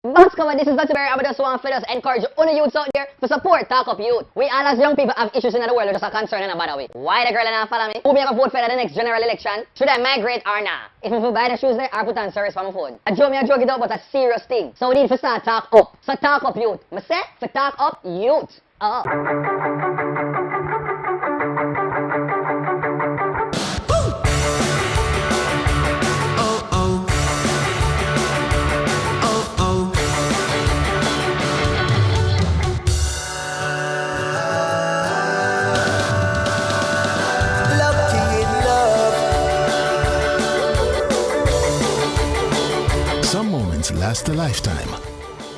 Boss cover, this is Dr. Barry. I just want to encourage all the youths out there to support TalkUp Youth. We all as young people have issues in the world just a concern and a bother with. Why the girl and follow me? Who me a vote for the next general election? Should I migrate or not? If I buy the shoes there, I put on service for my phone. I joke it up, but a serious thing. So we need to start talk up. So TalkUp Youth. I say for TalkUp Youth. Some moments last a lifetime.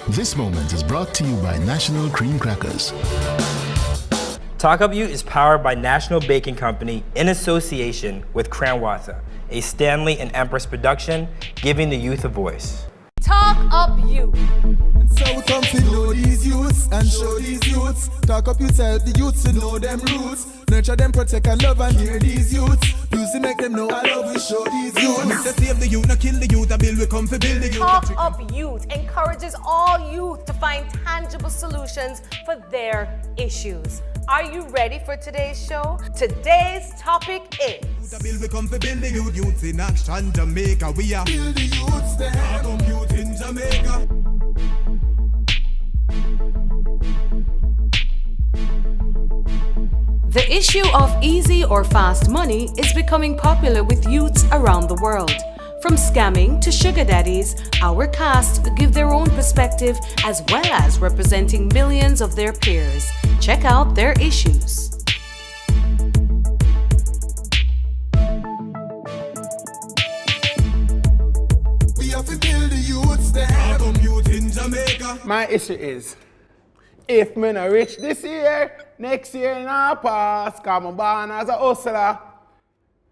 This moment is brought to you by National Cream Crackers. TalkUp Youth is powered by National Baking Company in association with Cranwatha, a Stanley and Empress production, giving the youth a voice. TalkUp Youth. So come to know these youths and show these youths. Talk up yourself, the youths to know them roots. Nurture them, protect and love and hear these youths. Music make them know I love we show these youths. Mr. Save the youth, not kill the youth. I build we come for build the youth. TalkUp Youth encourages all youth to find tangible solutions for their issues. Are you ready for today's show? Today's topic is... I build we come for build the youth. Youths in action, Jamaica. We are build the youths there. Come youth in Jamaica. The issue of easy or fast money is becoming popular with youths around the world. From scamming to sugar daddies, our cast give their own perspective as well as representing millions of their peers. Check out their issues. We have to build the youths there. Come youth in Jamaica. My issue is, if me not rich this year, next year nah pass, cause I'm born as a hustler.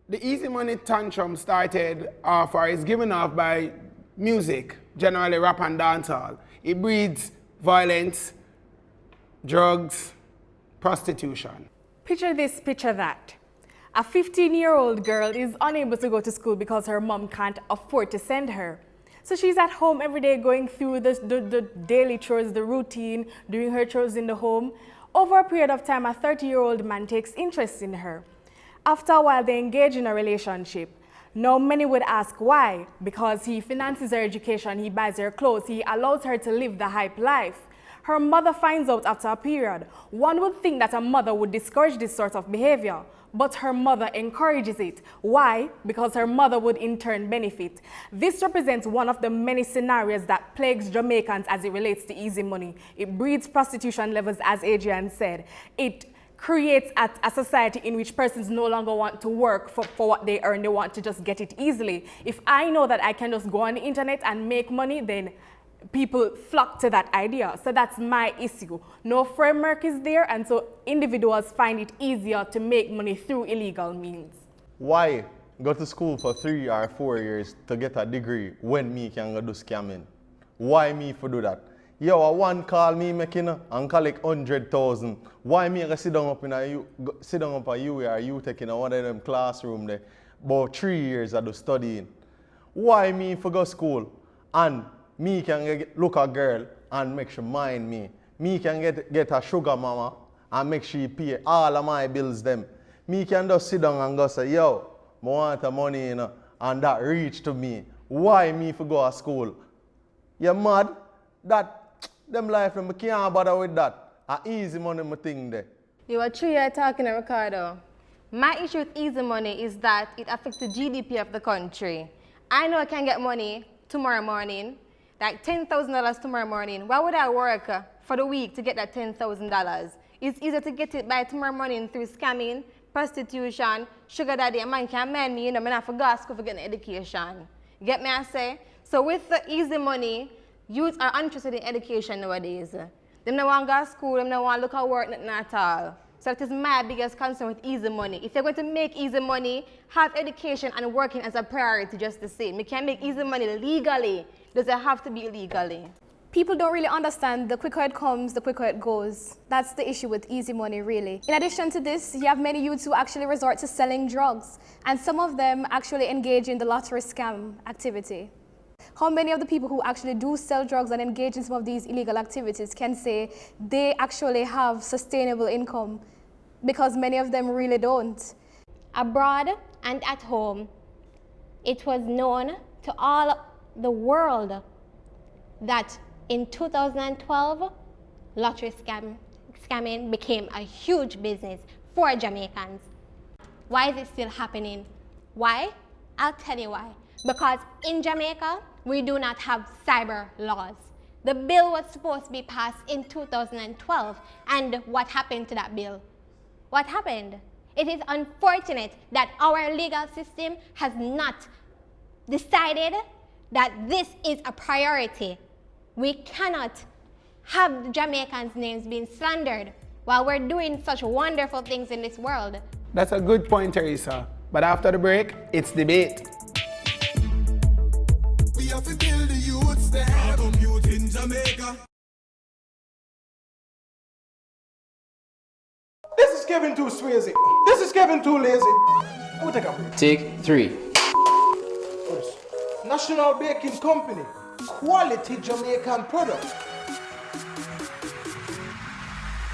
The easy money tantrum started off or is given off by music, generally rap and dancehall. It breeds violence, drugs, prostitution. Picture this, picture that. A 15-year-old girl is unable to go to school because her mom can't afford to send her. So she's at home every day going through the daily chores, the routine, doing her chores in the home. Over a period of time, a 30-year-old man takes interest in her. After a while, they engage in a relationship. Now, many would ask why. Because he finances her education, he buys her clothes, he allows her to live the hype life. Her mother finds out after a period. One would think that a mother would discourage this sort of behavior, but her mother encourages it. Why? Because her mother would in turn benefit. This represents one of the many scenarios that plagues Jamaicans as it relates to easy money. It breeds prostitution levels, as Adrian said. It creates a society in which persons no longer want to work for what they earn. They want to just get it easily. If I know that I can just go on the internet and make money, then people flock to that idea. So that's my issue. No framework is there, and so individuals find it easier to make money through illegal means. Why go to school for 3 or 4 years to get a degree when me can go do scamming? Why me for do that? Yo, a one call me making and collect 100,000. Why me go sit down up in a U or you taking one of them classroom there about 3 years I do studying? Why me for go school and me can look a girl and make she mind me? Me can get a sugar mama and make she pay all of my bills them. Me can just sit down and go say, yo, I want the money, and that reach to me. Why me for go to school? You mad? That them life, I can't bother with that. A easy money, my thing there. You are true, you're talking, Ricardo. My issue with easy money is that it affects the GDP of the country. I know I can get money tomorrow morning, like $10,000 tomorrow morning. Why would I work for the week to get that $10,000? It's easier to get it by tomorrow morning through scamming, prostitution, sugar daddy. A man can man me, I have to go to school for getting education. You get me, I say? So with the easy money, youths are interested in education nowadays. They don't want to go to school, they don't want to look at work, nothing at all. So that is my biggest concern with easy money. If you're going to make easy money, have education and working as a priority just the same. You can't make easy money legally. Does it have to be legally? People don't really understand the quicker it comes, the quicker it goes. That's the issue with easy money, really. In addition to this, you have many youths who actually resort to selling drugs, and some of them actually engage in the lottery scam activity. How many of the people who actually do sell drugs and engage in some of these illegal activities can say they actually have sustainable income? Because many of them really don't. Abroad and at home, it was known to all the world that in 2012, lottery scamming became a huge business for Jamaicans. Why is it still happening? Why? I'll tell you why. Because in Jamaica, we do not have cyber laws. The bill was supposed to be passed in 2012, and what happened to that bill? What happened? It is unfortunate that our legal system has not decided that this is a priority. We cannot have the Jamaicans' names being slandered while we're doing such wonderful things in this world. That's a good point, Teresa. But after the break, it's debate. We have to build the youths, they have a youth in Jamaica. This is Kevin too swayzy. This is Kevin too lazy. We'll take a break. Take 3. National Baking Company. Quality Jamaican product.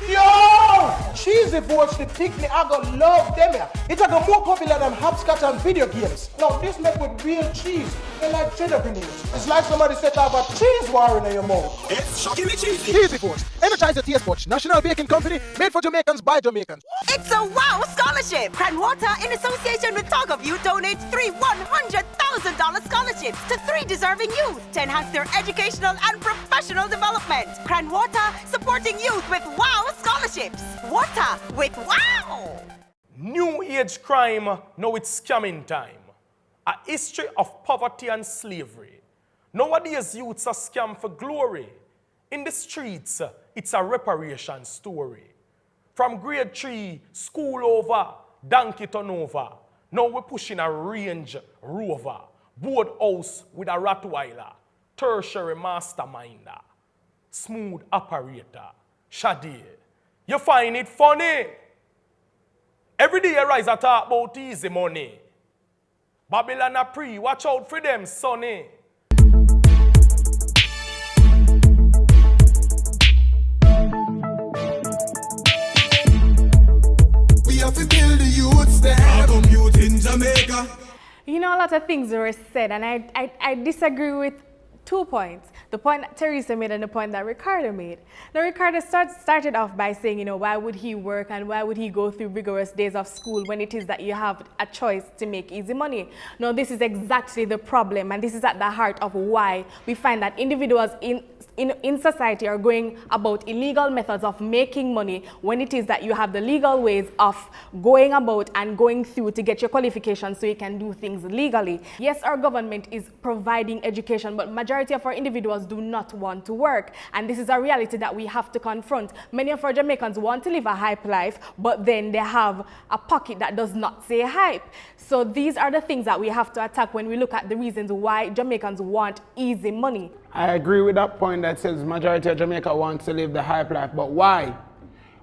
Yo! Cheesy Boats, the picnic, I gonna love them here. It's a more popular than hopscotch and video games. Now this made with real cheese. They like cheddar in it. It's like somebody set up a cheese war in your mouth. It's shockingly cheesy. Cheesy Boats. Energize your taste buds. National Baking Company, made for Jamaicans by Jamaicans. It's a WOW scholarship. Cranwater, in association with TalkUp, donates 3 $100,000 scholarships to 3 deserving youth to enhance their educational and professional development. Cranwater supporting youth with WOW scholarships. Water with WOW. New age crime, now it's scamming time. A history of poverty and slavery. Nowadays, youths are scammed for glory. In the streets, it's a reparation story. From grade 3, school over, donkey turn over. Now we're pushing a Range Rover, board house with a Rottweiler, tertiary masterminder, smooth operator, Shadi. You find it funny? Every day you rise and talk about easy money. Babylon a pre, watch out for them, sonny. We have to build the youths, they have a youth in Jamaica. You know, a lot of things were said, and I disagree with 2 points. The point that Teresa made and the point that Ricardo made. Now, Ricardo started off by saying, you know, why would he work and why would he go through rigorous days of school when it is that you have a choice to make easy money? No, this is exactly the problem, and this is at the heart of why we find that individuals in society are going about illegal methods of making money when it is that you have the legal ways of going about and going through to get your qualifications so you can do things legally. Yes, our government is providing education, but majority of our individuals do not want to work, and this is a reality that we have to confront. Many of our Jamaicans want to live a hype life, but then they have a pocket that does not say hype. So these are the things that we have to attack when we look at the reasons why Jamaicans want easy money. I agree with that point that says majority of Jamaica wants to live the hype life, but why?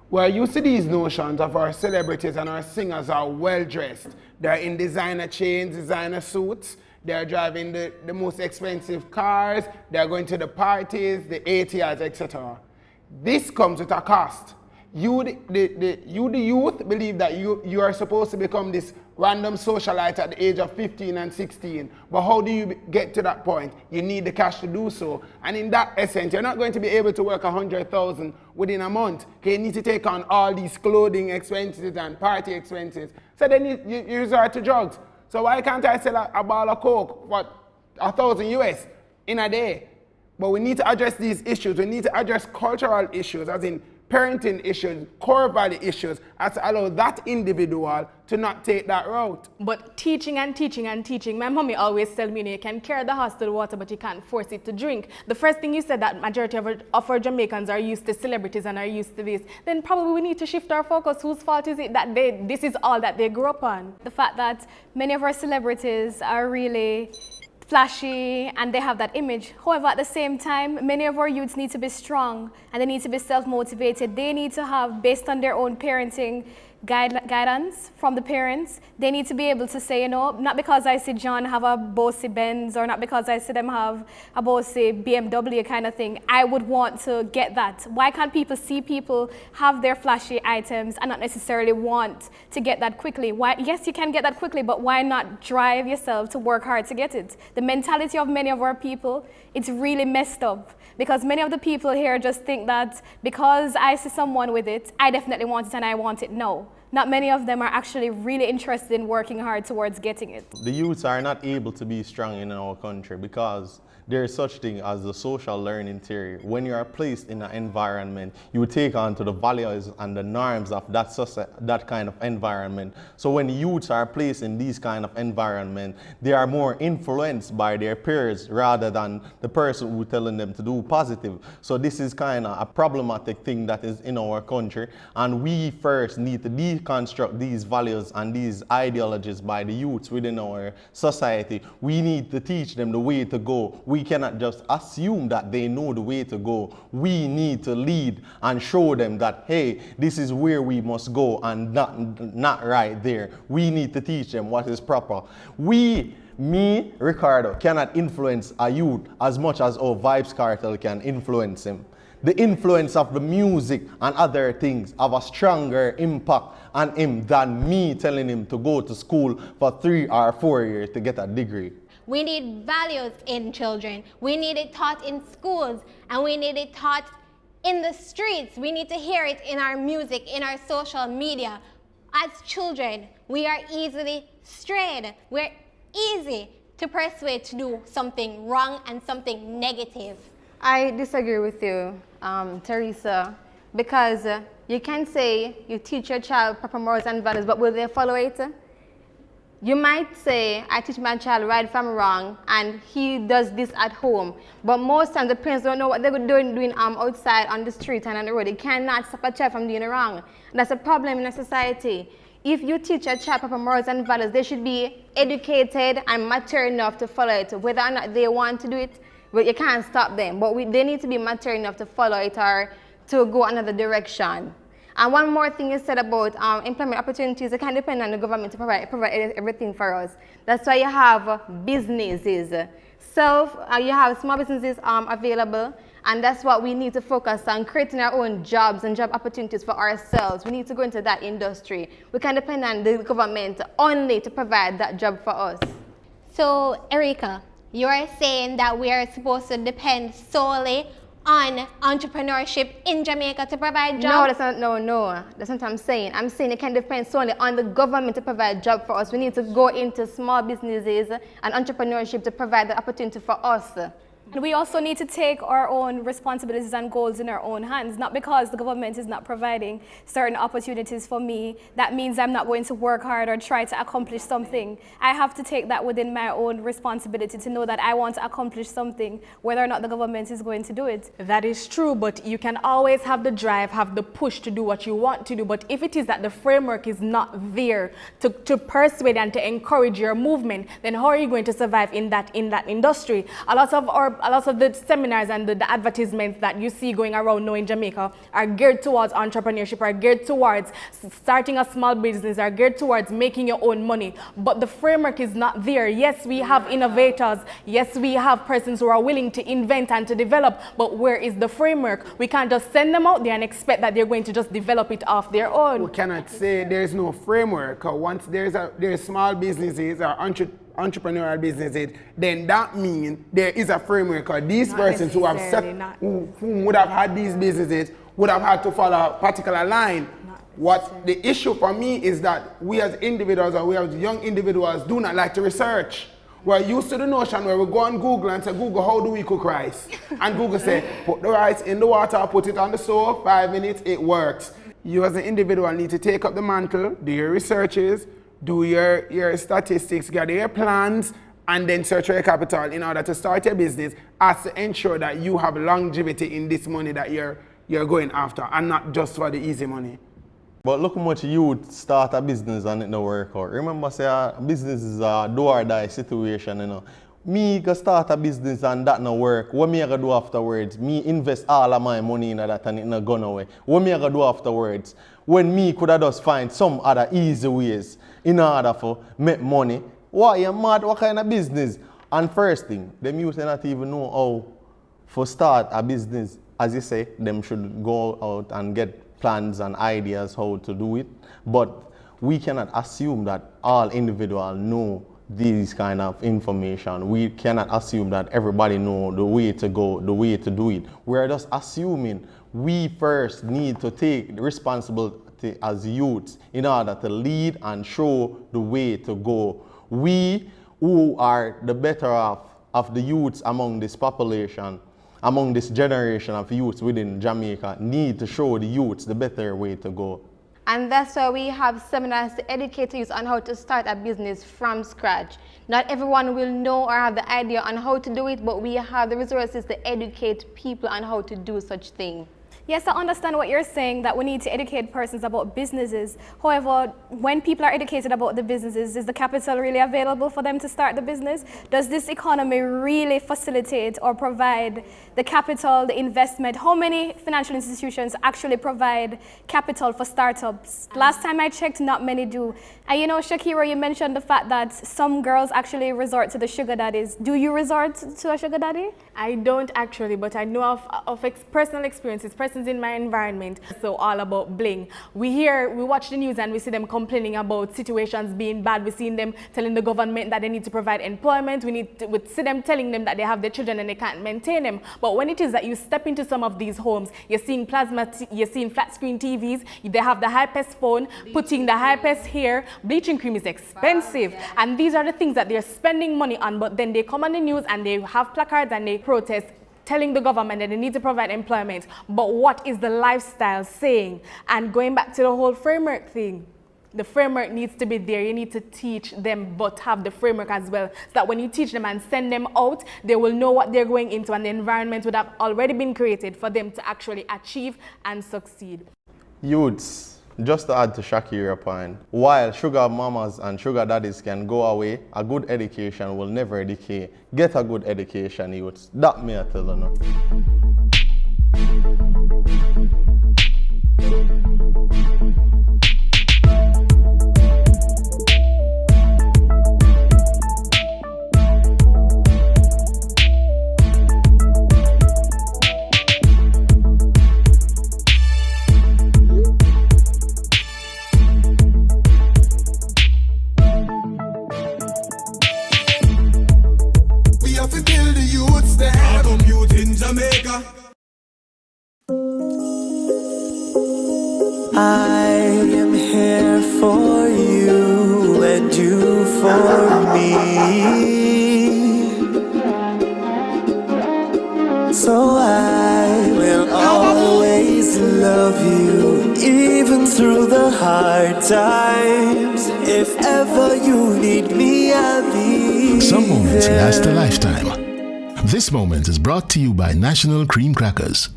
We're used to these notions of our celebrities and our singers are well dressed. They're in designer chains, designer suits. They're driving the most expensive cars. They're going to the parties, the ATRs, etc. This comes with a cost. You, the youth, believe that you are supposed to become this random socialite at the age of 15 and 16. But how do you get to that point? You need the cash to do so. And in that essence, you're not going to be able to work 100,000 within a month. Okay, you need to take on all these clothing expenses and party expenses. So then you resort to drugs. So why can't I sell a ball of coke for 1,000 US in a day? But we need to address these issues. We need to address cultural issues, as in parenting issues, core value issues, as to allow that individual to not take that route. But teaching and teaching and teaching. My mommy always tell me, you can carry the hostel water, but you can't force it to drink. The first thing you said, that majority of our Jamaicans are used to celebrities and are used to this, then probably we need to shift our focus. Whose fault is it that this is all that they grew up on? The fact that many of our celebrities are really flashy and they have that image. However, at the same time, many of our youths need to be strong and they need to be self-motivated. They need to have, based on their own parenting, guidance from the parents. They need to be able to say, you know, not because I see John have a bossy Benz or not because I see them have a bossy BMW kind of thing, I would want to get that. Why can't people see people have their flashy items and not necessarily want to get that quickly? Why? Yes, you can get that quickly, but why not drive yourself to work hard to get it? The mentality of many of our people, it's really messed up. Because many of the people here just think that because I see someone with it, I definitely want it and I want it. No. Not many of them are actually really interested in working hard towards getting it. The youths are not able to be strong in our country because there is such thing as the social learning theory. When you are placed in an environment, you take on to the values and the norms of that kind of environment. So when youths are placed in these kind of environment, they are more influenced by their peers rather than the person who telling them to do positive. So this is kind of a problematic thing that is in our country, and we first need to deconstruct these values and these ideologies by the youths within our society. We need to teach them the way to go. We cannot just assume that they know the way to go. We need to lead and show them that, hey, this is where we must go and not right there. We need to teach them what is proper. Me, Ricardo, cannot influence a youth as much as our Vibes Cartel can influence him. The influence of the music and other things have a stronger impact on him than me telling him to go to school for 3 or 4 years to get a degree. We need values in children. We need it taught in schools, and we need it taught in the streets. We need to hear it in our music, in our social media. As children, we are easily strayed. We're easy to persuade to do something wrong and something negative. I disagree with you, Teresa, because you can say you teach your child proper morals and values, but will they follow it? You might say, I teach my child right from wrong, and he does this at home. But most times the parents don't know what they're doing outside on the street and on the road. They cannot stop a child from doing wrong. And that's a problem in a society. If you teach a child proper morals and values, they should be educated and mature enough to follow it. Whether or not they want to do it, but you can't stop them. But they need to be mature enough to follow it or to go another direction. And one more thing you said about employment opportunities, it can depend on the government to provide everything for us. That's why you have businesses. You have small businesses available, and that's what we need to focus on, creating our own jobs and job opportunities for ourselves. We need to go into that industry. We can depend on the government only to provide that job for us. So, Erika, you are saying that we are supposed to depend solely on entrepreneurship in Jamaica to provide jobs? No, that's not what I'm saying. I'm saying it can depend solely on the government to provide jobs for us. We need to go into small businesses and entrepreneurship to provide the opportunity for us. And we also need to take our own responsibilities and goals in our own hands. Not because the government is not providing certain opportunities for me, that means I'm not going to work hard or try to accomplish something. I have to take that within my own responsibility to know that I want to accomplish something, whether or not the government is going to do it. That is true, but you can always have the drive, have the push to do what you want to do. But if it is that the framework is not there to persuade and to encourage your movement, then how are you going to survive in that industry? A lot of the seminars and the advertisements that you see going around now in Jamaica are geared towards entrepreneurship, are geared towards starting a small business, are geared towards making your own money. But the framework is not there. Yes, we have innovators. Yes, we have persons who are willing to invent and to develop. But where is the framework? We can't just send them out there and expect that they're going to just develop it off their own. We cannot say there's no framework. Once there's small businesses or entrepreneurial businesses, then that means there is a framework. Or these persons who would have had these businesses would have had to follow a particular line. What the issue for me is that we as individuals, or we as young individuals, do not like to research. We're used to the notion where we go on Google and say, Google, how do we cook rice? And Google say, put the rice in the water, put it on the stove, 5 minutes, it works. You as an individual need to take up the mantle, do your researches, do your statistics, gather your plans, and then search for your capital in order to start your business, as to ensure that you have longevity in this money that you're going after, and not just for the easy money. But look how much youth start a business and it don't work out. Remember, say a business is a do or die situation, you know. me go start a business and that no work, what me I go do afterwards? Me invest all of my money in that and it not gone away. What me I go do afterwards? When me could have just find some other easy ways in order for make money. Why you mad? What kind of business? And first thing, them youth not even know how for start a business. As you say, them should go out and get plans and ideas how to do it. But we cannot assume that all individuals know these kind of information. We cannot assume that everybody know the way to go, the way to do it. We're just assuming we first need to take the responsibility as youths in order to lead and show the way to go. We who are the better off of the youths among this population, among this generation of youths within Jamaica, need to show the youths the better way to go. And that's why we have seminars to educate youth on how to start a business from scratch. Not everyone will know or have the idea on how to do it, but we have the resources to educate people on how to do such thing. Yes, I understand what you're saying, that we need to educate persons about businesses. However, when people are educated about the businesses, is the capital really available for them to start the business? Does this economy really facilitate or provide the capital, the investment? How many financial institutions actually provide capital for startups? Last time I checked, not many do. And you know, Shakira, you mentioned the fact that some girls actually resort to the sugar daddies. Do you resort to a sugar daddy? I don't actually, but I know of personal experiences, persons in my environment. So all about bling. We watch the news and we see them complaining about situations being bad. We see them telling the government that they need to provide employment. We see them telling them that they have their children and they can't maintain them. But when it is that you step into some of these homes, you're seeing you're seeing flat screen TVs, they have the hypest phone, putting the hypest hair. Bleaching cream is expensive, and these are the things that they're spending money on, but then they come on the news and they have placards and they protest telling the government that they need to provide employment. But what is the lifestyle saying? And going back to the whole framework thing, the framework needs to be there. You need to teach them, but have the framework as well, so that when you teach them and send them out, they will know what they're going into, and the environment would have already been created for them to actually achieve and succeed. Youths, just to add to Shakira's point, while sugar mamas and sugar daddies can go away, a good education will never decay. Get a good education, youths. That me I tell you now. Jamaica. I am here for you and you for me. So I will always love you, even through the hard times. If ever you need me, I'll be Some moments there. last a lifetime. This moment is brought to you by National Cream Crackers.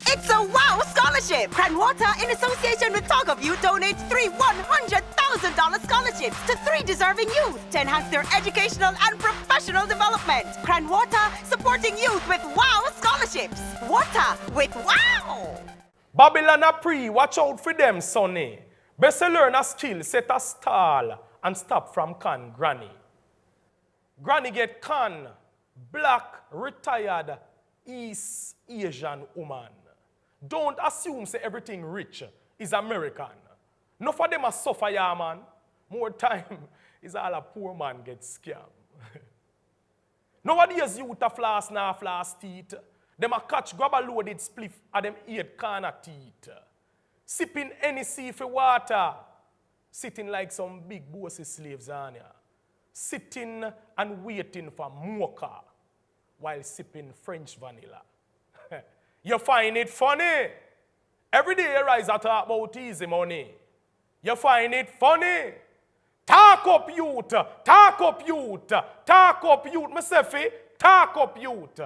It's a wow scholarship! Cranwater, in association with TalkUp, donates 3 $100,000 scholarships to 3 deserving youth to enhance their educational and professional development. Cranwater, supporting youth with wow scholarships. Water with wow! Babylon a pre, watch out for them, sonny. Best learn a skill, set a stall, and stop from con granny. Granny get con. Black, retired, East Asian woman. Don't assume say everything rich is American. Enough of them a suffer, yeah, man. More time is all a poor man get scammed. Nowadays, youth a floss now floss teeth. Them a catch grab a loaded spliff at them 8 corner teeth. Sipping any sea for water. Sitting like some big bossy slaves on ya. Sitting and waiting for mocha while sipping French vanilla. You find it funny? Every day you rise and talk about easy money. You find it funny? Talk up youth, talk up youth, talk up youth, myself, talk up youth.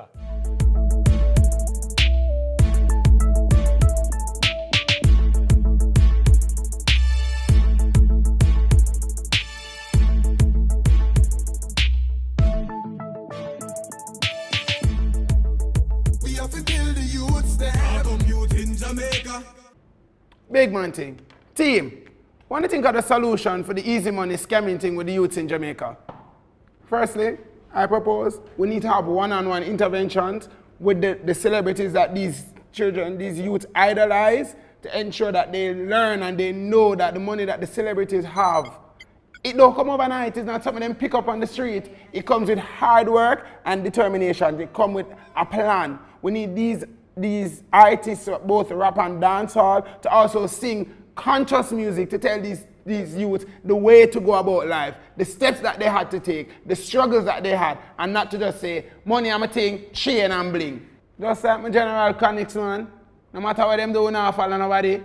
youths there. Come youth in Jamaica. Big man thing. Team, what do you think of the solution for the easy money scamming thing with the youths in Jamaica? Firstly, I propose we need to have one-on-one interventions with the celebrities that these children, these youths idolize, to ensure that they learn and they know that the money that the celebrities have, it don't come overnight. It's not something them pick up on the street. It comes with hard work and determination. They come with a plan. We need these artists, both rap and dancehall, to also sing conscious music to tell these youths the way to go about life, the steps that they had to take, the struggles that they had, and not to just say, money I'm a thing, chain and bling. Just like my general chronics, man. No matter what them do, not follow nobody.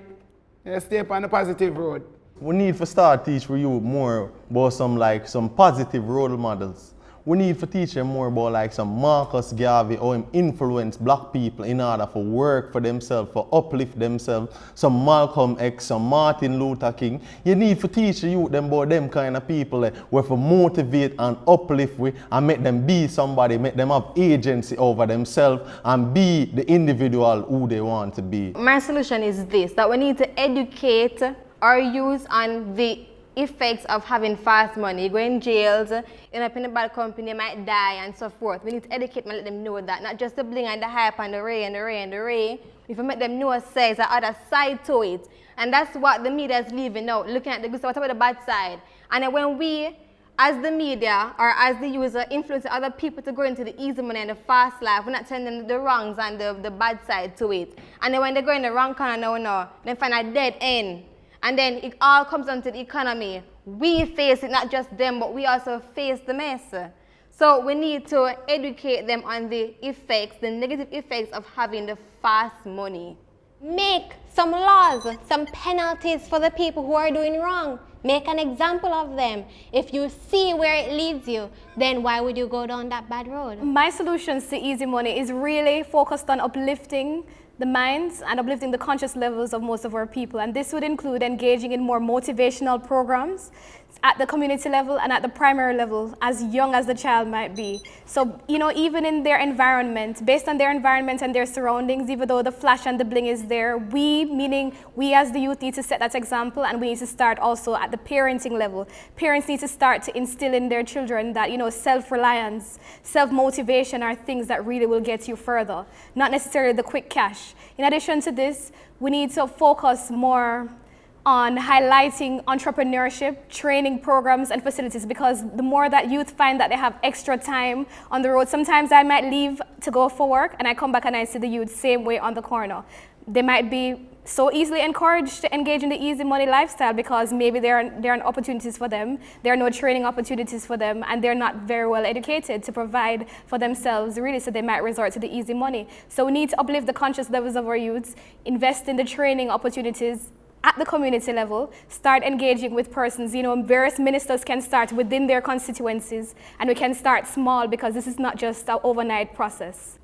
They stay on the positive road. We need to start teach you more about some positive role models. We need to teach them more about like some Marcus Garvey, how him influence black people in order for work for themselves, for uplift themselves. Some Malcolm X, some Martin Luther King. You need to teach the youth them about them kind of people where to motivate and uplift with and make them be somebody, make them have agency over themselves and be the individual who they want to be. My solution is this, that we need to educate our youth on the effects of having fast money. You go in jails, end up in a bad company, you might die and so forth. We need to educate them and let them know that, not just the bling and the hype and the ray and the ray and the ray. If we make them know there's the other side to it. And that's what the media is leaving out, looking at the good stuff, what about the bad side? And then when we, as the media or as the user, influence other people to go into the easy money and the fast life, we're not telling them the wrongs and the bad side to it. And then when they go in the wrong corner now, they find a dead end. And then it all comes down to the economy. We face it, not just them, but we also face the mess. So we need to educate them on the effects, the negative effects of having the fast money. Make some laws, some penalties for the people who are doing wrong. Make an example of them. If you see where it leads you, then why would you go down that bad road? My solutions to easy money is really focused on uplifting the minds and uplifting the conscious levels of most of our people. And this would include engaging in more motivational programs at the community level and at the primary level, as young as the child might be. So, you know, even in their environment, based on their environment and their surroundings, even though the flash and the bling is there, meaning we as the youth need to set that example, and we need to start also at the parenting level. Parents need to start to instill in their children that, you know, self-reliance, self-motivation are things that really will get you further, not necessarily the quick cash. In addition to this, we need to focus more on highlighting entrepreneurship, training programs and facilities, because the more that youth find that they have extra time on the road, sometimes I might leave to go for work and I come back and I see the youth same way on the corner. They might be so easily encouraged to engage in the easy money lifestyle because maybe there aren't opportunities for them, there are no training opportunities for them, and they're not very well educated to provide for themselves, really, so they might resort to the easy money. So we need to uplift the conscious levels of our youths, invest in the training opportunities at the community level, start engaging with persons. You know, various ministers can start within their constituencies, and we can start small because this is not just an overnight process.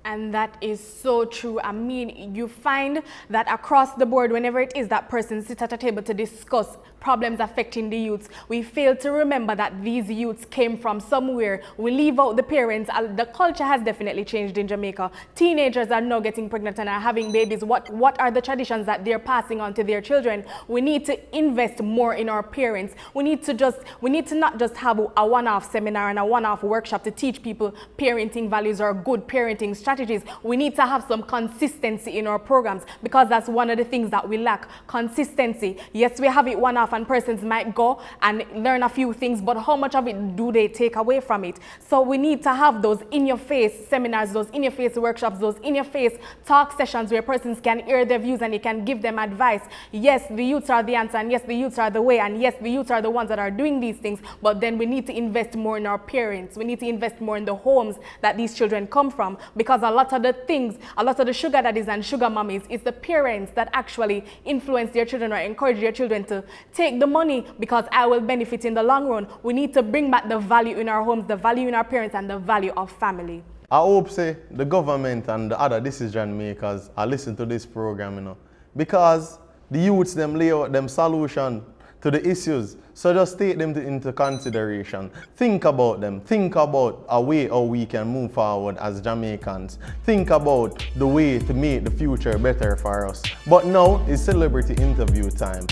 And that is so true. I mean, you find that across the board, whenever it is that person sits at a table to discuss problems affecting the youths, we fail to remember that these youths came from somewhere. We leave out the parents. The culture has definitely changed in Jamaica. Teenagers are now getting pregnant and are having babies. What are the traditions that they're passing on to their children? We need to invest more in our parents. We need to not just have a one-off seminar and a one-off workshop to teach people parenting values or good parenting strategies. We need to have some consistency in our programs, because that's one of the things that we lack, consistency. Yes, we have it one-off and persons might go and learn a few things, but how much of it do they take away from it? So we need to have those in-your-face seminars, those in-your-face workshops, those in-your-face talk sessions where persons can hear their views and you can give them advice. Yes, the youths are the answer, and yes, the youths are the way, and yes, the youths are the ones that are doing these things, but then we need to invest more in our parents. We need to invest more in the homes that these children come from, because a lot of the sugar daddies and sugar mummies, it's the parents that actually influence their children or encourage their children to take the money because I will benefit in the long run. We need to bring back the value in our homes, the value in our parents, and the value of family. I hope say the government and the other decision makers are listening to this program, you know, because the youths them lay out them solution to the issues. So just take them into consideration. Think about them. Think about a way how we can move forward as Jamaicans. Think about the way to make the future better for us. But now is celebrity interview time.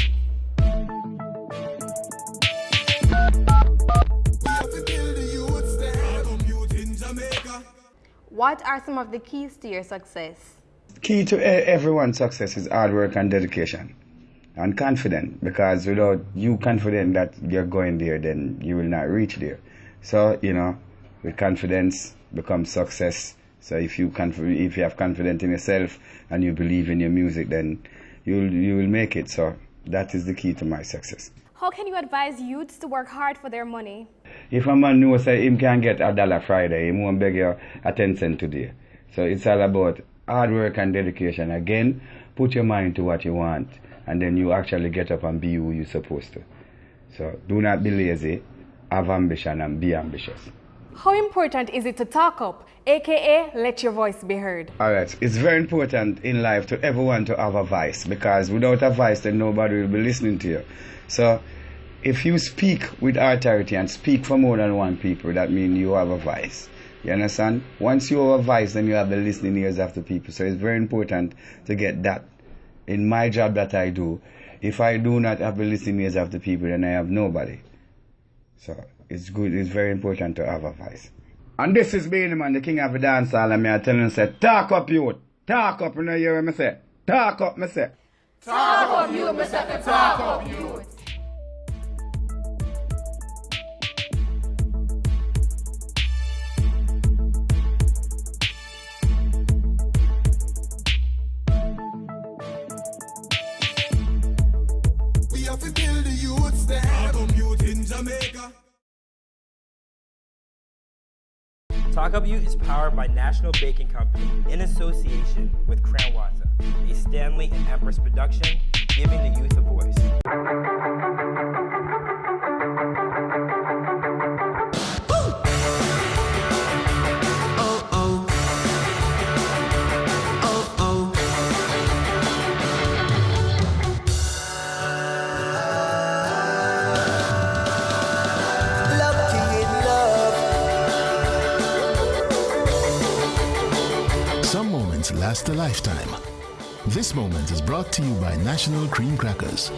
What are some of the keys to your success? Key to everyone's success is hard work and dedication and confidence, because without you confident that you're going there, then you will not reach there. So, you know, with confidence becomes success. So if you have confidence in yourself and you believe in your music, then you will make it. So that is the key to my success. How can you advise youths to work hard for their money? If a man knows that him can get $1 Friday, he won't beg you a 10 cent today. So it's all about hard work and dedication. Again, put your mind to what you want, and then you actually get up and be who you're supposed to. So do not be lazy, have ambition and be ambitious. How important is it to talk up, aka let your voice be heard? Alright, it's very important in life to everyone to have a voice, because without a voice then nobody will be listening to you. So if you speak with authority and speak for more than one people, that means you have a voice. You understand? Once you have a voice, then you have the listening ears of the people. So it's very important to get that. In my job that I do, if I do not have the listening ears of the people, then I have nobody. So it's good, it's very important to have a voice. And this is Beanie Man, the king of the dancehall, and I tell him, say, talk up, youth. Talk up, you know, you hear me say? Talk up, me say. Talk up, you, me say, talk up, you. Jamaica. TalkUp Yout is powered by National Baking Company in association with Crown Water, a Stanley and Empress production, giving the youth a voice. Some moments last a lifetime. This moment is brought to you by National Cream Crackers.